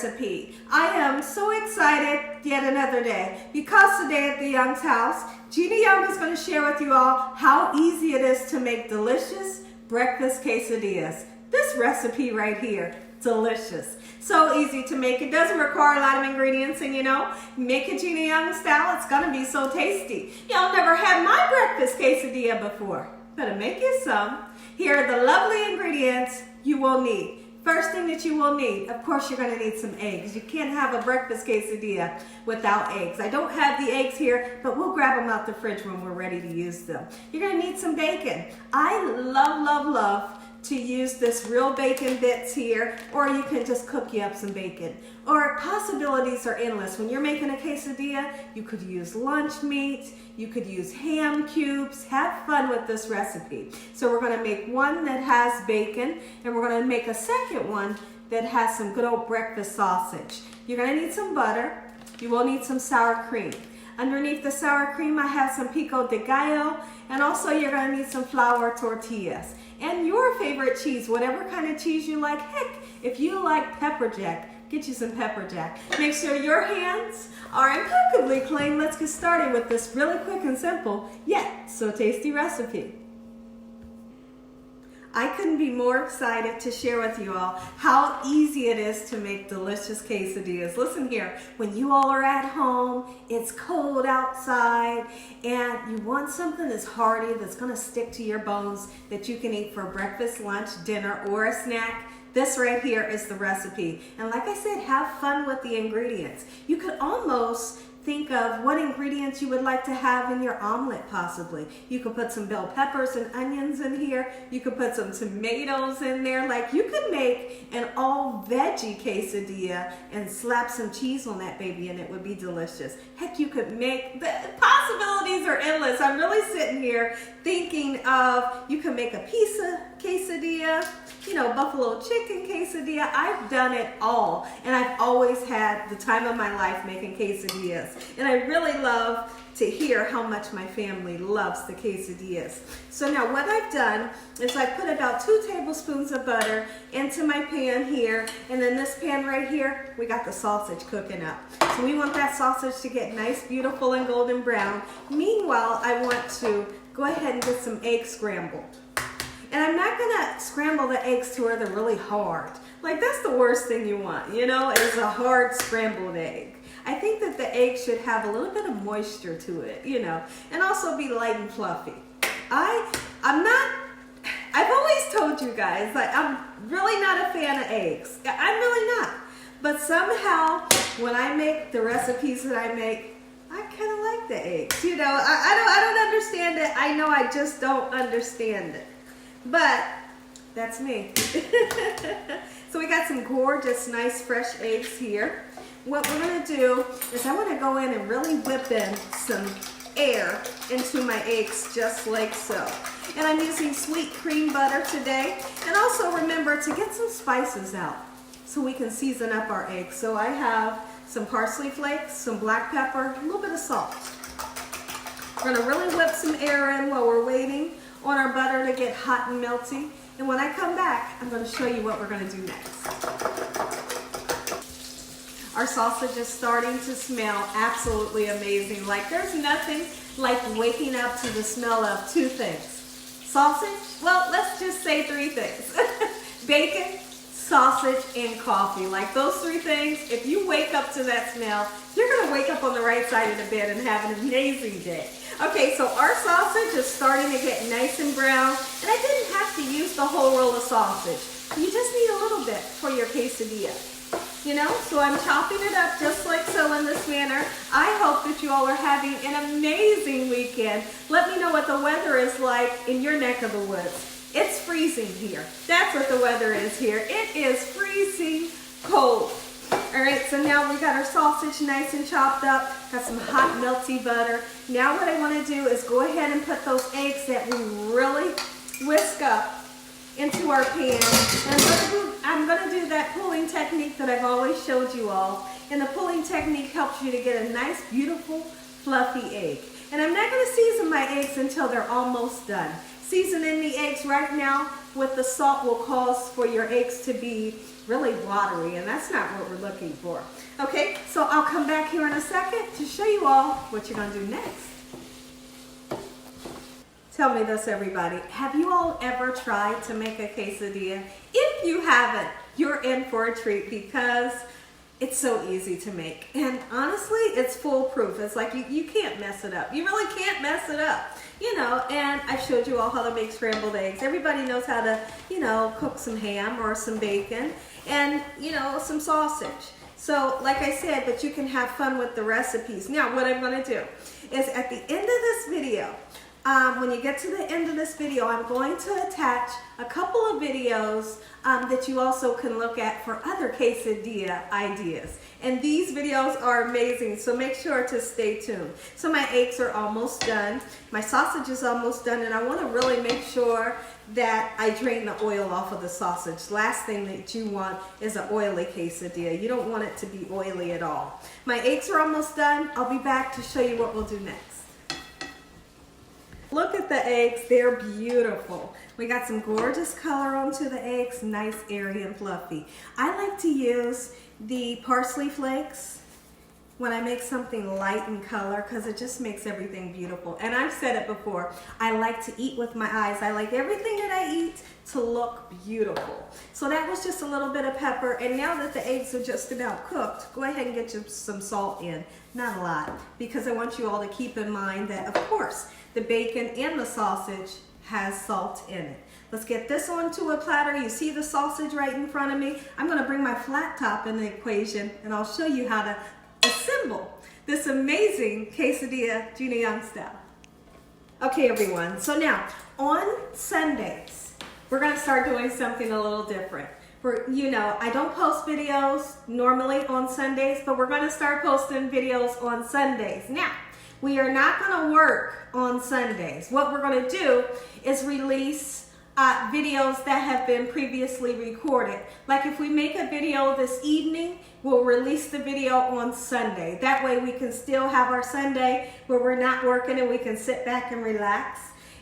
recipe. I am so excited yet another day because today at the Young's house, Gina Young is going to share with you all how easy it is to make delicious breakfast quesadillas. This recipe right here, delicious. So easy to make. It doesn't require a lot of ingredients, and make it Gina Young style, it's going to be so tasty. Y'all never had my breakfast quesadilla before. Better make you some. Here are the lovely ingredients you will need. First thing that you will need, of course, you're going to need some eggs. You can't have a breakfast quesadilla without eggs. I don't have the eggs here, but we'll grab them out the fridge when we're ready to use them. You're going to need some bacon. I love to use this real bacon bits here, or you can just cook you up some bacon. Or possibilities are endless. When you're making a quesadilla, you could use lunch meat, you could use ham cubes. Have fun with this recipe. So we're going to make one that has bacon, and we're going to make a second one that has some good old breakfast sausage. You're going to need some butter. You will need some sour cream. Underneath the sour cream, I have some pico de gallo, and also you're going to need some flour tortillas. And your favorite cheese, whatever kind of cheese you like. Heck, if you like pepper jack, get you some pepper jack. Make sure your hands are impeccably clean. Let's get started with this really quick and simple, yet so tasty recipe. I couldn't be more excited to share with you all how easy it is to make delicious quesadillas. Listen here, when you all are at home, it's cold outside, and you want something that's hearty, that's going to stick to your bones, that you can eat for breakfast, lunch, dinner, or a snack. This right here is the recipe. And like I said, have fun with the ingredients. You could almost think of what ingredients you would like to have in your omelet possibly. You could put some bell peppers and onions in here. You could put some tomatoes in there. Like, you could make an all veggie quesadilla and slap some cheese on that baby and it would be delicious. Heck, you could make, the possibilities are endless. I'm really sitting here thinking of, you can make a pizza quesadilla, buffalo chicken quesadilla. I've done it all, and I've always had the time of my life making quesadillas. And I really love to hear how much my family loves the quesadillas. So now what I've done is I put about 2 tablespoons of butter into my pan here, and then this pan right here, we got the sausage cooking up. So we want that sausage to get nice, beautiful, and golden brown. Meanwhile, I want to go ahead and get some eggs scrambled. And I'm not gonna scramble the eggs to where they're really hard. Like, that's the worst thing you want, is a hard scrambled egg. I think that the egg should have a little bit of moisture to it, and also be light and fluffy. I've always told you guys, like, I'm really not a fan of eggs. I'm really not. But somehow, when I make the recipes that I make, I kind of like the eggs. I don't understand it. I know I just don't understand it. But that's me. So we got some gorgeous, nice, fresh eggs here. What we're going to do is I want to go in and really whip in some air into my eggs just like so. And I'm using sweet cream butter today. And also remember to get some spices out so we can season up our eggs. So I have some parsley flakes, some black pepper, a little bit of salt. We're going to really whip some air in while we're waiting on our butter to get hot and melty. And when I come back, I'm going to show you what we're going to do next. Our sausage is starting to smell absolutely amazing. Like, there's nothing like waking up to the smell of 2 things. Sausage, well, let's just say 3 things. Bacon, sausage, and coffee. Like, those 3 things, if you wake up to that smell, you're going to wake up on the right side of the bed and have an amazing day. Okay, so our sausage is starting to get nice and brown, and I didn't have to use the whole roll of sausage. You just need a little bit for your quesadilla. So I'm chopping it up just like so in this manner. I hope that you all are having an amazing weekend. Let me know what the weather is like in your neck of the woods. It's freezing here. That's what the weather is here. It is freezing cold. All right, so now we got our sausage nice and chopped up, got some hot melty butter. Now what I want to do is go ahead and put those eggs that we really whisk up into our pan. And I'm going to do that pulling technique that I've always showed you all. And the pulling technique helps you to get a nice, beautiful, fluffy egg. And I'm not going to season my eggs until they're almost done. Seasoning the eggs right now with the salt will cause for your eggs to be really watery, and that's not what we're looking for. Okay, so I'll come back here in a second to show you all what you're gonna do next. Tell me this, everybody. Have you all ever tried to make a quesadilla? If you haven't, you're in for a treat because it's so easy to make. And honestly, it's foolproof. It's like you can't mess it up. You really can't mess it up. You know, and I showed you all how to make scrambled eggs. Everybody knows how to, you know, cook some ham or some bacon and, you know, some sausage. So, like I said, but you can have fun with the recipes. Now, what I'm going to do is at the end of this video, when you get to the end of this video, I'm going to attach a couple of videos that you also can look at for other quesadilla ideas. And these videos are amazing, so make sure to stay tuned. So my eggs are almost done. My sausage is almost done, and I want to really make sure that I drain the oil off of the sausage. Last thing that you want is an oily quesadilla. You don't want it to be oily at all. My eggs are almost done. I'll be back to show you what we'll do next. Look at the eggs, they're beautiful. We got some gorgeous color onto the eggs, nice, airy, and fluffy. I like to use the parsley flakes when I make something light in color because it just makes everything beautiful. And I've said it before, I like to eat with my eyes. I like everything that I eat to look beautiful. So that was just a little bit of pepper. And now that the eggs are just about cooked, go ahead and get you some salt in. Not a lot, because I want you all to keep in mind that, of course, the bacon and the sausage has salt in it. Let's get this onto a platter. You see the sausage right in front of me? I'm going to bring my flat top in the equation, and I'll show you how to assemble this amazing quesadilla Gina Young style. Okay, everyone. So now, on Sundays, we're going to start doing something a little different. You know, I don't post videos normally on Sundays, but we're going to start posting videos on Sundays. Now, we are not going to work on Sundays. What we're going to do is release videos that have been previously recorded. Like if we make a video this evening, we'll release the video on Sunday. That way we can still have our Sunday where we're not working and we can sit back and relax.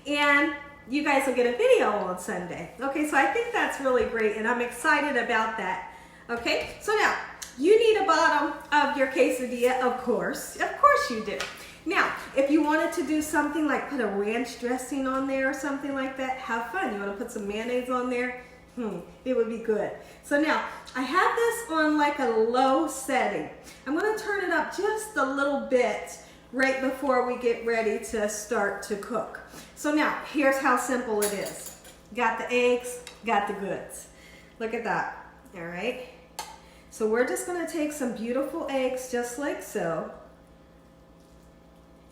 And you guys will get a video on Sunday. Okay, so I think that's really great and I'm excited about that. Okay, so now you need a bottom of your quesadilla, of course you do. Now, if you wanted to do something like put a ranch dressing on there or something like that, have fun. You want to put some mayonnaise on there? It would be good. So now, I have this on like a low setting. I'm going to turn it up just a little bit right before we get ready to start to cook. So now, here's how simple it is. Got the eggs, got the goods. Look at that, all right? So we're just going to take some beautiful eggs just like so.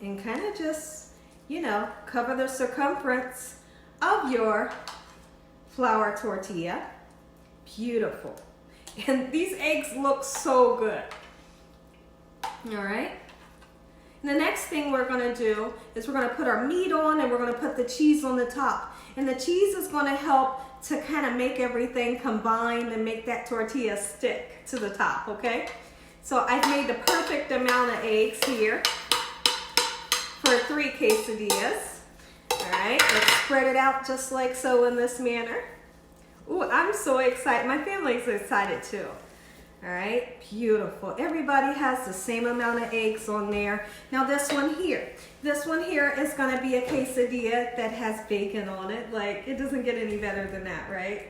And kind of just, you know, cover the circumference of your flour tortilla. Beautiful. And these eggs look so good. All right. And the next thing we're going to do is we're going to put our meat on and we're going to put the cheese on the top. And the cheese is going to help to kind of make everything combine and make that tortilla stick to the top, okay? So I've made the perfect amount of eggs here for 3 quesadillas. All right, let's spread it out just like so in this manner. Ooh, I'm so excited. My family's excited too. All right, beautiful. Everybody has the same amount of eggs on there. Now this one here is gonna be a quesadilla that has bacon on it. Like, it doesn't get any better than that, right?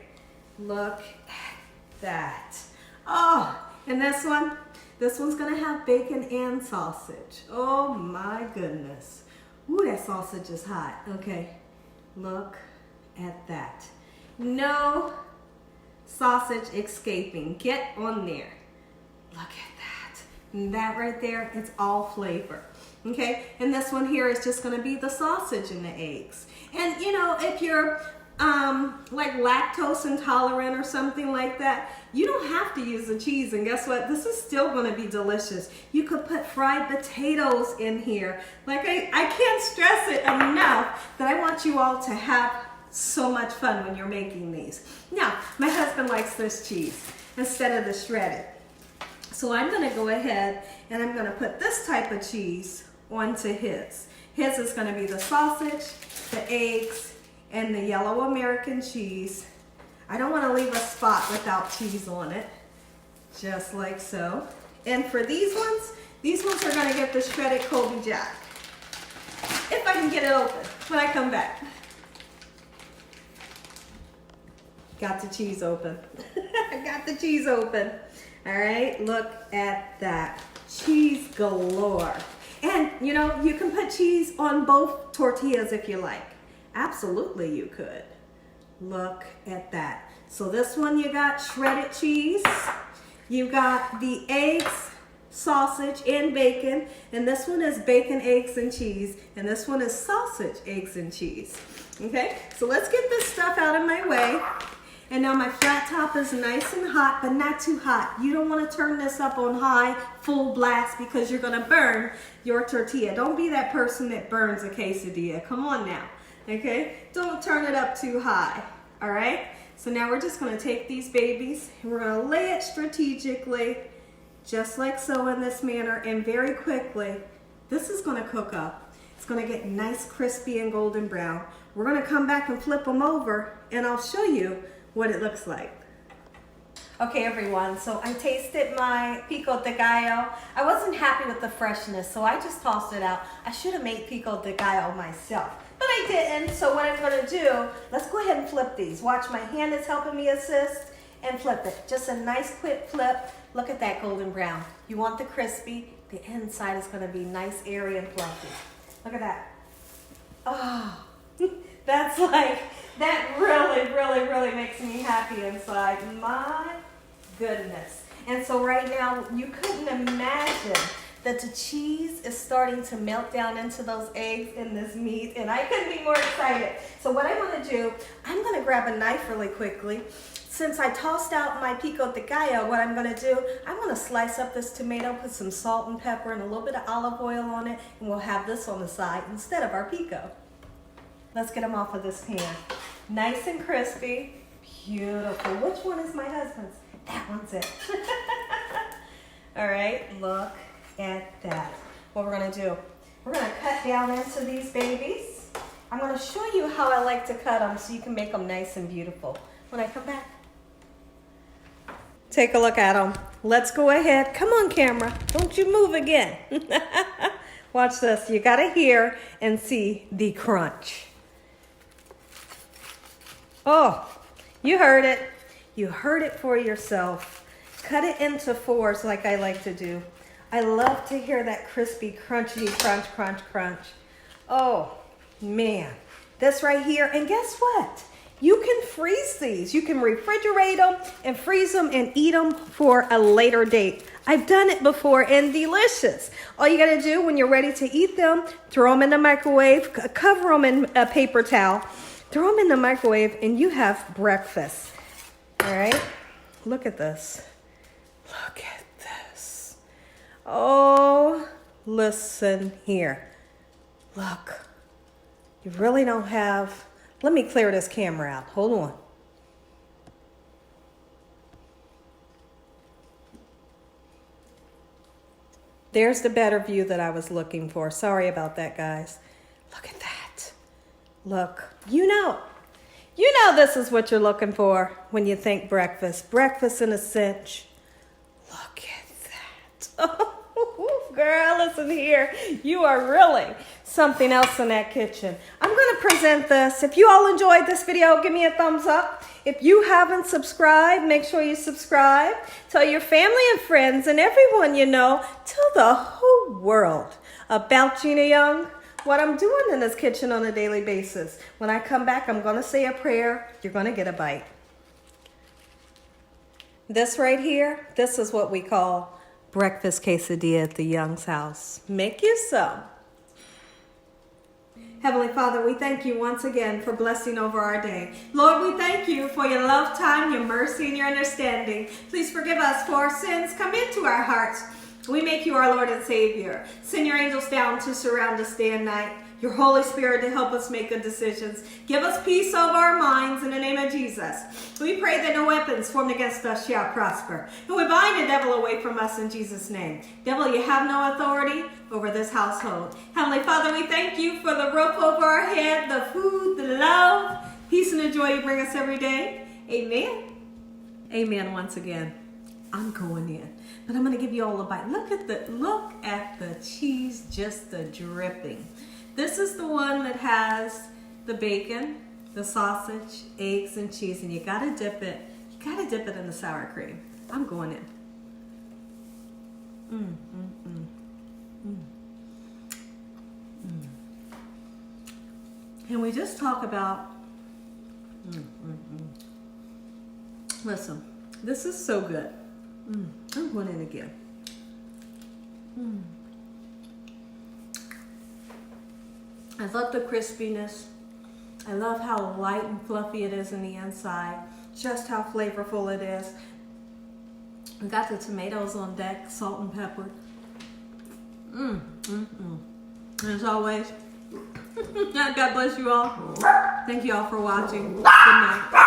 Look at that. Oh, and this one's gonna have bacon and sausage. Oh my goodness. Ooh, that sausage is hot. Okay, look at that. No sausage escaping. Get on there. Look at that. And that right there, it's all flavor. Okay, and this one here is just gonna be the sausage and the eggs. And you know, if you're like lactose intolerant or something like that, you don't have to use the cheese. And guess what? This is still going to be delicious. You could put fried potatoes in here. Like I can't stress it enough that I want you all to have so much fun when you're making these. Now, my husband likes this cheese instead of the shredded. So I'm going to go ahead and I'm going to put this type of cheese onto his. His is going to be the sausage, the eggs, and the yellow American cheese. I don't want to leave a spot without cheese on it, just like so. And for these ones are going to get the shredded Colby Jack. If I can get it open when I come back. Got the cheese open. I got the cheese open. All right, look at that. Cheese galore. And you know, you can put cheese on both tortillas if you like. Absolutely you could. Look at that. So this one you got shredded cheese. You got the eggs, sausage, and bacon. And this one is bacon, eggs, and cheese. And this one is sausage, eggs, and cheese. Okay, so let's get this stuff out of my way. And now my flat top is nice and hot, but not too hot. You don't want to turn this up on high, full blast, because you're going to burn your tortilla. Don't be that person that burns a quesadilla. Come on now, okay? Don't turn it up too high, all right? So now we're just going to take these babies, and we're going to lay it strategically, just like so in this manner, and very quickly. This is going to cook up. It's going to get nice, crispy, and golden brown. We're going to come back and flip them over, and I'll show you what it looks like. Okay, everyone, so I tasted my pico de gallo. I wasn't happy with the freshness, so I just tossed it out. I should have made pico de gallo myself, but I didn't. So what I'm gonna do, let's go ahead and flip these. Watch, my hand is helping me assist, and flip it. Just a nice quick flip. Look at that golden brown. You want the crispy, the inside is gonna be nice, airy, and fluffy. Look at that. Oh, that's like, that really, really, really makes me happy inside. My goodness. And so right now, you couldn't imagine that the cheese is starting to melt down into those eggs in this meat, and I couldn't be more excited. So what I'm gonna do, I'm gonna grab a knife really quickly. Since I tossed out my pico de gallo, what I'm gonna do, I'm gonna slice up this tomato, put some salt and pepper and a little bit of olive oil on it, and we'll have this on the side instead of our pico. Let's get them off of this pan. Nice and crispy, beautiful. Which one is my husband's? That one's it. All right, look at that. What we're gonna do, we're gonna cut down into these babies. I'm gonna show you how I like to cut them so you can make them nice and beautiful when I come back. Take a look at them. Let's go ahead. Come on, camera. Don't you move again. Watch this. You gotta hear and see the crunch. Oh, you heard it. You heard it for yourself. Cut it into fours like I like to do. I love to hear that crispy, crunchy, crunch, crunch, crunch. Oh, man. This right here. And guess what? You can freeze these. You can refrigerate them and freeze them and eat them for a later date. I've done it before and delicious. All you got to do when you're ready to eat them, throw them in the microwave, cover them in a paper towel, throw them in the microwave, and you have breakfast. All right? Look at this. Look at this. Oh, listen here. Look. You really don't have... Let me clear this camera out. Hold on. There's the better view that I was looking for. Sorry about that, guys. Look at that. Look. You know this is what you're looking for when you think breakfast. Breakfast in a cinch. Look at that. Oh, girl, listen here. You are really something else in that kitchen. I'm going to present this. If you all enjoyed this video, give me a thumbs up. If you haven't subscribed, make sure you subscribe. Tell your family and friends and everyone you know. Tell the whole world about Gina Young, what I'm doing in this kitchen on a daily basis. When I come back, I'm going to say a prayer. You're going to get a bite. This right here, this is what we call breakfast quesadilla at the Young's house. Make you some. Heavenly Father, we thank you once again for blessing over our day. Lord, we thank you for your love, time, your mercy, and your understanding. Please forgive us for our sins. Come into our hearts. We make you our Lord and Savior. Send your angels down to surround us day and night. Your Holy Spirit to help us make good decisions. Give us peace over our minds in the name of Jesus. We pray that no weapons formed against us shall prosper. And we bind the devil away from us in Jesus' name. Devil, you have no authority over this household. Heavenly Father, we thank you for the roof over our head, the food, the love, peace, and the joy you bring us every day. Amen. Amen once again. I'm going in. But I'm going to give you all a bite. Look at the cheese, just the dripping. This is the one that has the bacon, the sausage, eggs, and cheese, and you gotta dip it. You gotta dip it in the sour cream. I'm going in. And we just talk about. Listen, this is so good. I'm going in again. I love the crispiness. I love how light and fluffy it is in the inside. Just how flavorful it is. We got the tomatoes on deck, salt and pepper. As always, God bless you all. Thank you all for watching. Good night.